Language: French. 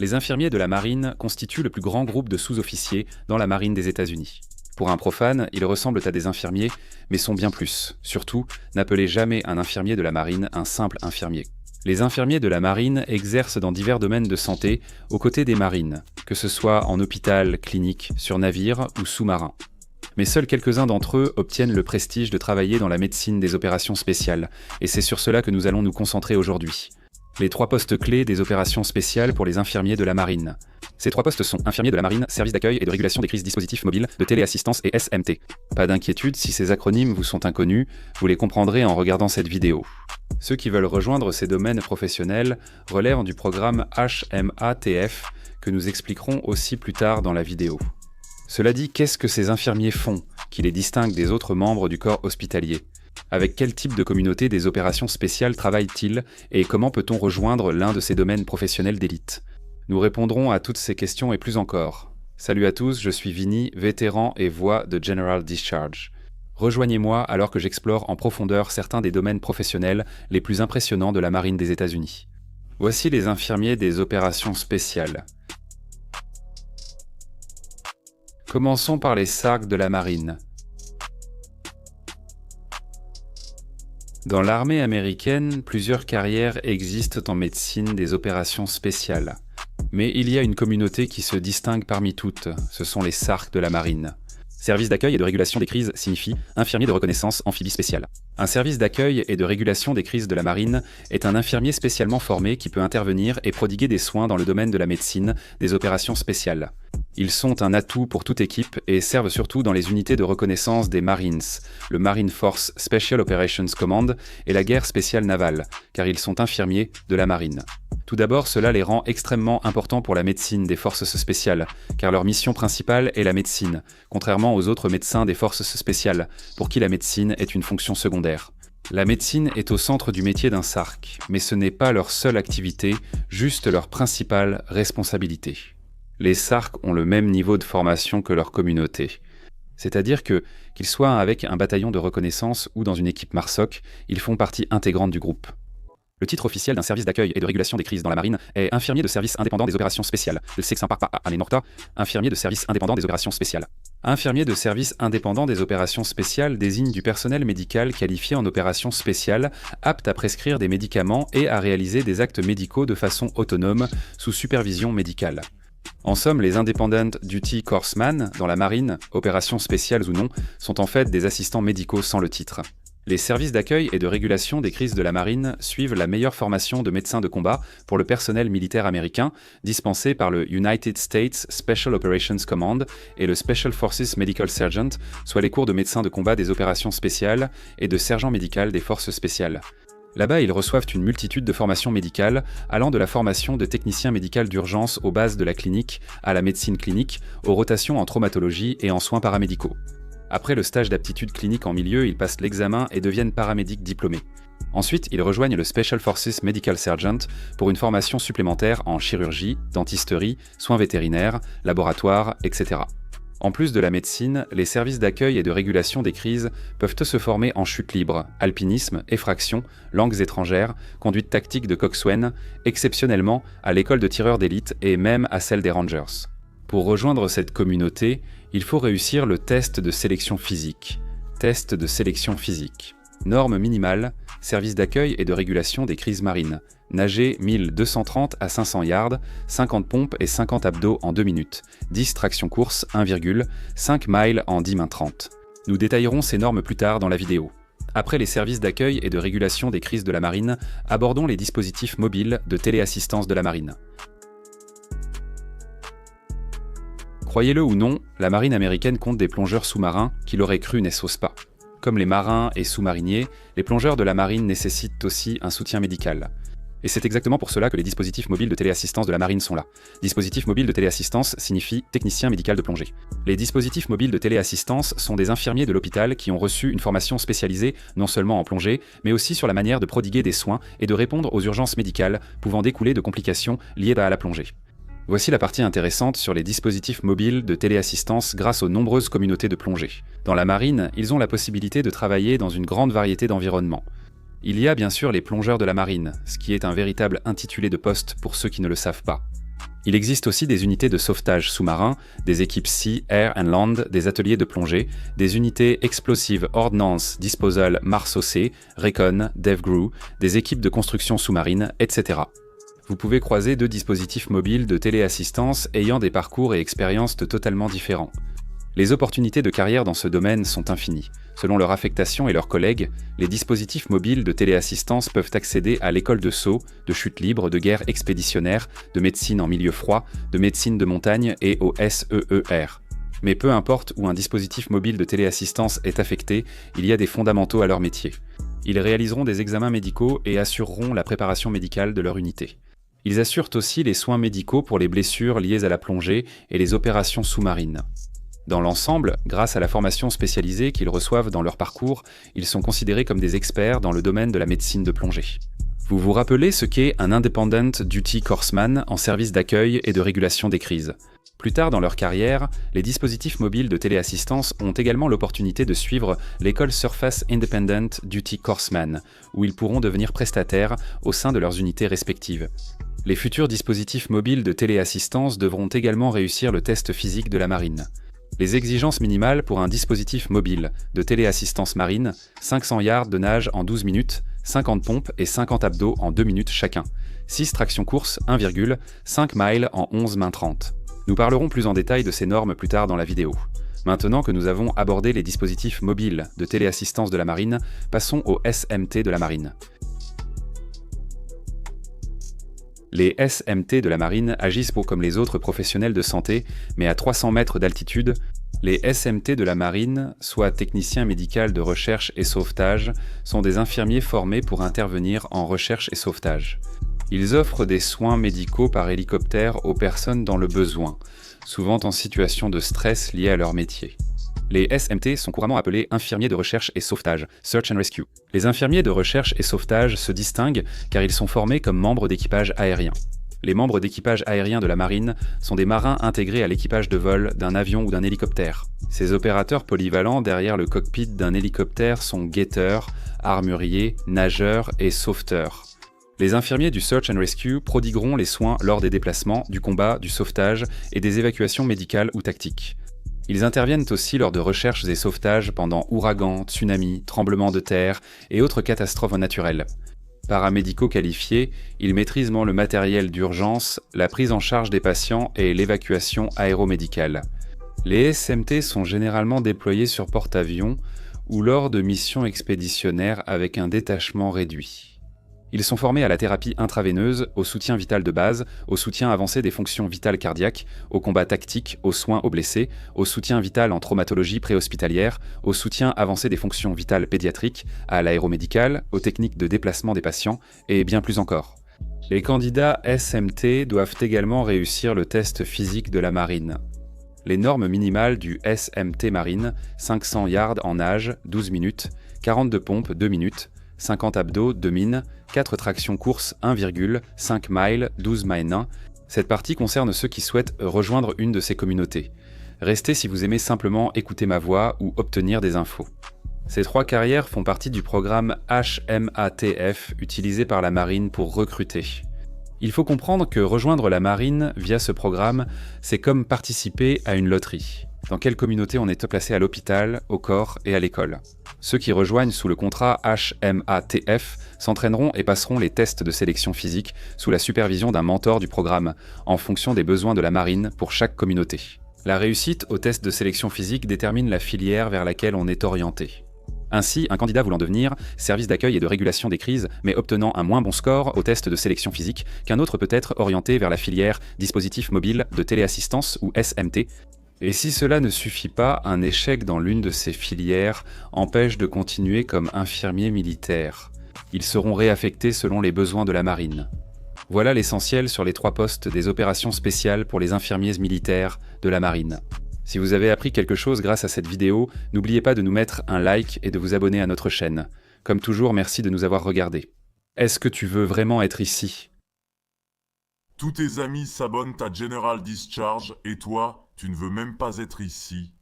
Les infirmiers de la marine constituent le plus grand groupe de sous-officiers dans la marine des États-Unis. Pour un profane, ils ressemblent à des infirmiers, mais sont bien plus. Surtout, n'appelez jamais un infirmier de la marine un simple infirmier. Les infirmiers de la marine exercent dans divers domaines de santé aux côtés des marines, que ce soit en hôpital, clinique, sur navire ou sous-marin. Mais seuls quelques-uns d'entre eux obtiennent le prestige de travailler dans la médecine des opérations spéciales, et c'est sur cela que nous allons nous concentrer aujourd'hui. Les 3 postes clés des opérations spéciales pour les infirmiers de la marine. Ces 3 postes sont infirmiers de la marine, service d'accueil et de régulation des crises dispositifs mobiles, de téléassistance et SMT. Pas d'inquiétude, si ces acronymes vous sont inconnus, vous les comprendrez en regardant cette vidéo. Ceux qui veulent rejoindre ces domaines professionnels relèvent du programme HMATF que nous expliquerons aussi plus tard dans la vidéo. Cela dit, qu'est-ce que ces infirmiers font, qui les distingue des autres membres du corps hospitalier ? Avec quel type de communauté des opérations spéciales travaillent-ils et comment peut-on rejoindre l'un de ces domaines professionnels d'élite ? Nous répondrons à toutes ces questions et plus encore. Salut à tous, je suis Vinny, vétéran et voix de General Discharge. Rejoignez-moi alors que j'explore en profondeur certains des domaines professionnels les plus impressionnants de la marine des États-Unis. Voici les infirmiers des opérations spéciales. Commençons par les SARC de la marine. Dans l'armée américaine, plusieurs carrières existent en médecine des opérations spéciales. Mais il y a une communauté qui se distingue parmi toutes, ce sont les SARC de la marine. Service d'accueil et de régulation des crises signifie infirmier de reconnaissance amphibie spécial. Un service d'accueil et de régulation des crises de la marine est un infirmier spécialement formé qui peut intervenir et prodiguer des soins dans le domaine de la médecine des opérations spéciales. Ils sont un atout pour toute équipe et servent surtout dans les unités de reconnaissance des Marines, le Marine Force Special Operations Command et la guerre spéciale navale, car ils sont infirmiers de la marine. Tout d'abord, cela les rend extrêmement importants pour la médecine des forces spéciales, car leur mission principale est la médecine, contrairement aux autres médecins des forces spéciales, pour qui la médecine est une fonction secondaire. La médecine est au centre du métier d'un SARC, mais ce n'est pas leur seule activité, juste leur principale responsabilité. Les SARC ont le même niveau de formation que leur communauté. C'est-à-dire que, qu'ils soient avec un bataillon de reconnaissance ou dans une équipe MARSOC, ils font partie intégrante du groupe. Le titre officiel d'un service d'accueil et de régulation des crises dans la marine est infirmier de service indépendant des opérations spéciales. Infirmier de service indépendant des opérations spéciales. Infirmier de service indépendant des opérations spéciales désigne du personnel médical qualifié en opérations spéciales, apte à prescrire des médicaments et à réaliser des actes médicaux de façon autonome, sous supervision médicale. En somme, les Independent Duty Corpsmen dans la marine, opérations spéciales ou non, sont en fait des assistants médicaux sans le titre. Les services d'accueil et de régulation des crises de la marine suivent la meilleure formation de médecins de combat pour le personnel militaire américain, dispensée par le United States Special Operations Command et le Special Forces Medical Sergeant, soit les cours de médecins de combat des opérations spéciales et de sergent médical des forces spéciales. Là-bas, ils reçoivent une multitude de formations médicales, allant de la formation de technicien médical d'urgence aux bases de la clinique, à la médecine clinique, aux rotations en traumatologie et en soins paramédicaux. Après le stage d'aptitude clinique en milieu, ils passent l'examen et deviennent paramédics diplômés. Ensuite, ils rejoignent le Special Forces Medical Sergeant pour une formation supplémentaire en chirurgie, dentisterie, soins vétérinaires, laboratoire, etc. En plus de la médecine, les services d'accueil et de régulation des crises peuvent se former en chute libre, alpinisme, effraction, langues étrangères, conduite tactique de coxswain, exceptionnellement à l'école de tireurs d'élite et même à celle des Rangers. Pour rejoindre cette communauté, il faut réussir le test de sélection physique. Test de sélection physique. Norme minimale, service d'accueil et de régulation des crises marines. Nager 1230 à 500 yards, 50 pompes et 50 abdos en 2 minutes. 10 tractions course 1,5 miles en 10 mains 30. Nous détaillerons ces normes plus tard dans la vidéo. Après les services d'accueil et de régulation des crises de la marine, abordons les dispositifs mobiles de téléassistance de la marine. Croyez-le ou non, la marine américaine compte des plongeurs sous-marins qui l'auraient cru n'est sauce pas. Comme les marins et sous-mariniers, les plongeurs de la marine nécessitent aussi un soutien médical. Et c'est exactement pour cela que les dispositifs mobiles de téléassistance de la marine sont là. Dispositif mobile de téléassistance signifie technicien médical de plongée. Les dispositifs mobiles de téléassistance sont des infirmiers de l'hôpital qui ont reçu une formation spécialisée non seulement en plongée, mais aussi sur la manière de prodiguer des soins et de répondre aux urgences médicales pouvant découler de complications liées à la plongée. Voici la partie intéressante sur les dispositifs mobiles de téléassistance grâce aux nombreuses communautés de plongée. Dans la marine, ils ont la possibilité de travailler dans une grande variété d'environnements. Il y a bien sûr les plongeurs de la marine, ce qui est un véritable intitulé de poste pour ceux qui ne le savent pas. Il existe aussi des unités de sauvetage sous-marin, des équipes Sea, Air and Land, des ateliers de plongée, des unités Explosive Ordnance Disposal Marsocé, Recon, DevGru, des équipes de construction sous-marine, etc. Vous pouvez croiser 2 dispositifs mobiles de téléassistance ayant des parcours et expériences totalement différents. Les opportunités de carrière dans ce domaine sont infinies. Selon leur affectation et leurs collègues, les dispositifs mobiles de téléassistance peuvent accéder à l'école de saut, de chute libre, de guerre expéditionnaire, de médecine en milieu froid, de médecine de montagne et au SEER. Mais peu importe où un dispositif mobile de téléassistance est affecté, il y a des fondamentaux à leur métier. Ils réaliseront des examens médicaux et assureront la préparation médicale de leur unité. Ils assurent aussi les soins médicaux pour les blessures liées à la plongée et les opérations sous-marines. Dans l'ensemble, grâce à la formation spécialisée qu'ils reçoivent dans leur parcours, ils sont considérés comme des experts dans le domaine de la médecine de plongée. Vous vous rappelez ce qu'est un Independent Duty Courseman en service d'accueil et de régulation des crises. Plus tard dans leur carrière, les dispositifs mobiles de téléassistance ont également l'opportunité de suivre l'école Surface Independent Duty Courseman, où ils pourront devenir prestataires au sein de leurs unités respectives. Les futurs dispositifs mobiles de téléassistance devront également réussir le test physique de la marine. Les exigences minimales pour un dispositif mobile de téléassistance marine, 500 yards de nage en 12 minutes, 50 pompes et 50 abdos en 2 minutes chacun, 6 tractions course 1,5 miles en 11 mains 30. Nous parlerons plus en détail de ces normes plus tard dans la vidéo. Maintenant que nous avons abordé les dispositifs mobiles de téléassistance de la marine, passons aux SMT de la marine. Les SMT de la marine agissent comme les autres professionnels de santé, mais à 300 mètres d'altitude. Les SMT de la marine, soit techniciens médicaux de recherche et sauvetage, sont des infirmiers formés pour intervenir en recherche et sauvetage. Ils offrent des soins médicaux par hélicoptère aux personnes dans le besoin, souvent en situation de stress lié à leur métier. Les SMT sont couramment appelés infirmiers de recherche et sauvetage, Search and Rescue. Les infirmiers de recherche et sauvetage se distinguent car ils sont formés comme membres d'équipage aérien. Les membres d'équipage aérien de la marine sont des marins intégrés à l'équipage de vol d'un avion ou d'un hélicoptère. Ces opérateurs polyvalents derrière le cockpit d'un hélicoptère sont guetteurs, armuriers, nageurs et sauveteurs. Les infirmiers du Search and Rescue prodigueront les soins lors des déplacements, du combat, du sauvetage et des évacuations médicales ou tactiques. Ils interviennent aussi lors de recherches et sauvetages pendant ouragans, tsunamis, tremblements de terre et autres catastrophes naturelles. Paramédicaux qualifiés, ils maîtrisent le matériel d'urgence, la prise en charge des patients et l'évacuation aéromédicale. Les SMT sont généralement déployés sur porte-avions ou lors de missions expéditionnaires avec un détachement réduit. Ils sont formés à la thérapie intraveineuse, au soutien vital de base, au soutien avancé des fonctions vitales cardiaques, au combat tactique, aux soins aux blessés, au soutien vital en traumatologie préhospitalière, au soutien avancé des fonctions vitales pédiatriques, à l'aéromédical, aux techniques de déplacement des patients, et bien plus encore. Les candidats SMT doivent également réussir le test physique de la marine. Les normes minimales du SMT marine, 500 yards en nage, 12 minutes, 42 pompes, 2 minutes, 50 abdos, 2 mines, 4 tractions course 1,5 miles, 12 miles 1. Cette partie concerne ceux qui souhaitent rejoindre une de ces communautés. Restez si vous aimez simplement écouter ma voix ou obtenir des infos. Ces 3 carrières font partie du programme HMATF utilisé par la marine pour recruter. Il faut comprendre que rejoindre la marine via ce programme, c'est comme participer à une loterie. Dans quelle communauté on est placé à l'hôpital, au corps et à l'école. Ceux qui rejoignent sous le contrat HMATF s'entraîneront et passeront les tests de sélection physique sous la supervision d'un mentor du programme, en fonction des besoins de la marine pour chaque communauté. La réussite aux tests de sélection physique détermine la filière vers laquelle on est orienté. Ainsi, un candidat voulant devenir service d'accueil et de régulation des crises, mais obtenant un moins bon score au test de sélection physique qu'un autre peut être orienté vers la filière dispositif mobile de téléassistance ou SMT. Et si cela ne suffit pas, un échec dans l'une de ces filières empêche de continuer comme infirmier militaire. Ils seront réaffectés selon les besoins de la marine. Voilà l'essentiel sur les 3 postes des opérations spéciales pour les infirmiers militaires de la marine. Si vous avez appris quelque chose grâce à cette vidéo, n'oubliez pas de nous mettre un like et de vous abonner à notre chaîne. Comme toujours, merci de nous avoir regardés. Est-ce que tu veux vraiment être ici ? Tous tes amis s'abonnent à General Discharge et toi, tu ne veux même pas être ici.